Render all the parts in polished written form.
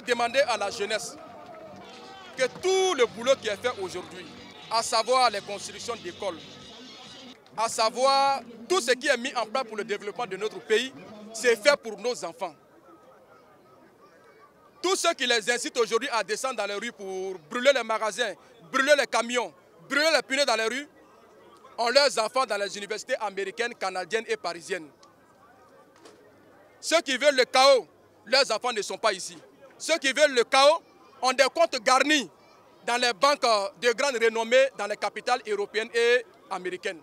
demander à la jeunesse que tout le boulot qui est fait aujourd'hui, à savoir les constructions d'écoles, à savoir tout ce qui est mis en place pour le développement de notre pays, c'est fait pour nos enfants. Tous ceux qui les incitent aujourd'hui à descendre dans les rues pour brûler les magasins, brûler les camions, brûler les pneus dans les rues, ont leurs enfants dans les universités américaines, canadiennes et parisiennes. Ceux qui veulent le chaos, leurs enfants ne sont pas ici. Ceux qui veulent le chaos ont des comptes garnis dans les banques de grande renommée dans les capitales européennes et américaines.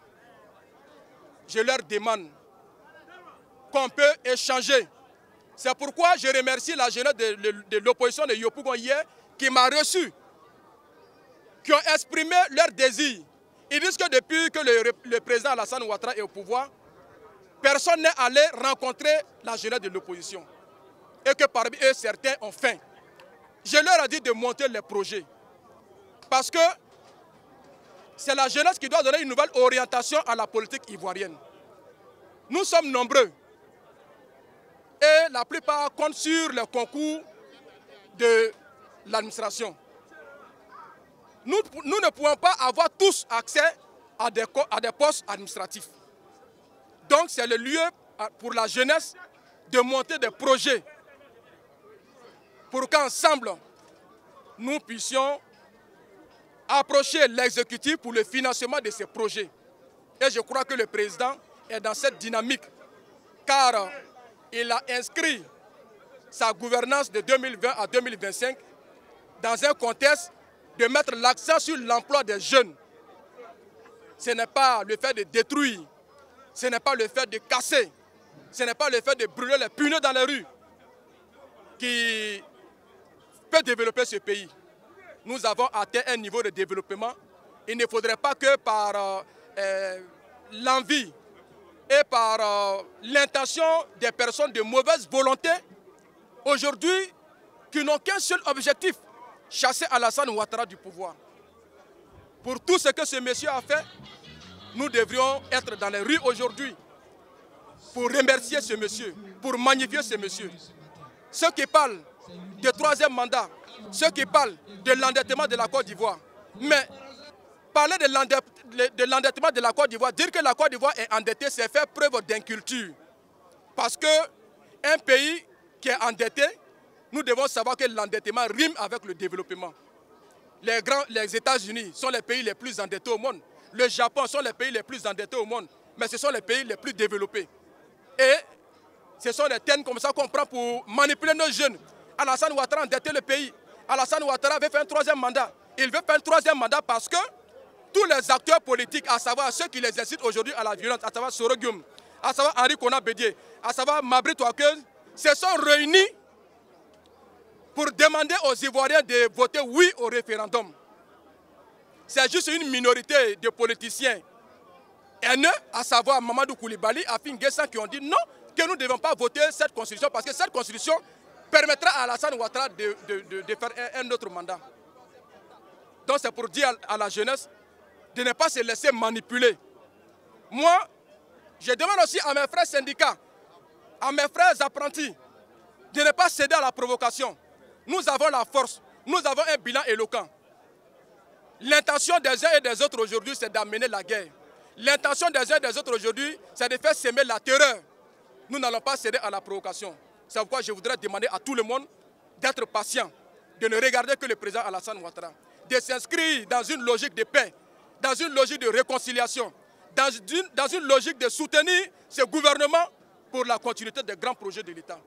Je leur demande qu'on peut échanger. C'est pourquoi je remercie la jeunesse de l'opposition de Yopougon hier qui m'a reçu, qui ont exprimé leur désir. Ils disent que depuis que le président Alassane Ouattara est au pouvoir, personne n'est allé rencontrer la jeunesse de l'opposition. Et que parmi eux, certains ont faim. Je leur ai dit de monter les projets. Parce que c'est la jeunesse qui doit donner une nouvelle orientation à la politique ivoirienne. Nous sommes nombreux. Et la plupart comptent sur le concours de l'administration. Nous ne pouvons pas avoir tous accès à des postes administratifs. Donc c'est le lieu pour la jeunesse de monter des projets pour qu'ensemble, nous puissions approcher l'exécutif pour le financement de ces projets. Et je crois que le président est dans cette dynamique, car il a inscrit sa gouvernance de 2020 à 2025 dans un contexte de mettre l'accent sur l'emploi des jeunes. Ce n'est pas le fait de détruire, ce n'est pas le fait de casser, ce n'est pas le fait de brûler les pneus dans les rues qui peut développer ce pays. Nous avons atteint un niveau de développement. Il ne faudrait pas que par l'envie et par l'intention des personnes de mauvaise volonté, aujourd'hui, qui n'ont qu'un seul objectif, chasser Alassane Ouattara du pouvoir. Pour tout ce que ce monsieur a fait, nous devrions être dans les rues aujourd'hui pour remercier ce monsieur, pour magnifier ce monsieur. Ceux qui parlent de troisième mandat, ceux qui parlent de l'endettement de la Côte d'Ivoire. Mais parler de l'endettement de la Côte d'Ivoire, dire que la Côte d'Ivoire est endettée, c'est faire preuve d'inculture. Parce qu'un pays qui est endetté, nous devons savoir que l'endettement rime avec le développement. Les États-Unis sont les pays les plus endettés au monde. Le Japon sont les pays les plus endettés au monde. Mais ce sont les pays les plus développés. Et ce sont des termes comme ça qu'on prend pour manipuler nos jeunes. Alassane Ouattara a endetté le pays. Alassane Ouattara veut faire un troisième mandat. Il veut faire un troisième mandat parce que tous les acteurs politiques, à savoir ceux qui les incitent aujourd'hui à la violence, à savoir Soro Guillaume, à savoir Henri Konan Bédié, à savoir Mabrit Ouakeuz, se sont réunis pour demander aux Ivoiriens de voter oui au référendum. C'est juste une minorité de politiciens haineux, à savoir Mamadou Koulibaly, Afin Guessan, qui ont dit non, que nous ne devons pas voter cette constitution parce que cette constitution permettra à Alassane Ouattara de faire un autre mandat. Donc c'est pour dire à la jeunesse de ne pas se laisser manipuler. Moi, je demande aussi à mes frères syndicats, à mes frères apprentis, de ne pas céder à la provocation. Nous avons la force, nous avons un bilan éloquent. L'intention des uns et des autres aujourd'hui, c'est d'amener la guerre. L'intention des uns et des autres aujourd'hui, c'est de faire semer la terreur. Nous n'allons pas céder à la provocation. C'est pourquoi je voudrais demander à tout le monde d'être patient, de ne regarder que le président Alassane Ouattara, de s'inscrire dans une logique de paix, dans une logique de réconciliation, dans une logique de soutenir ce gouvernement pour la continuité des grands projets de l'État.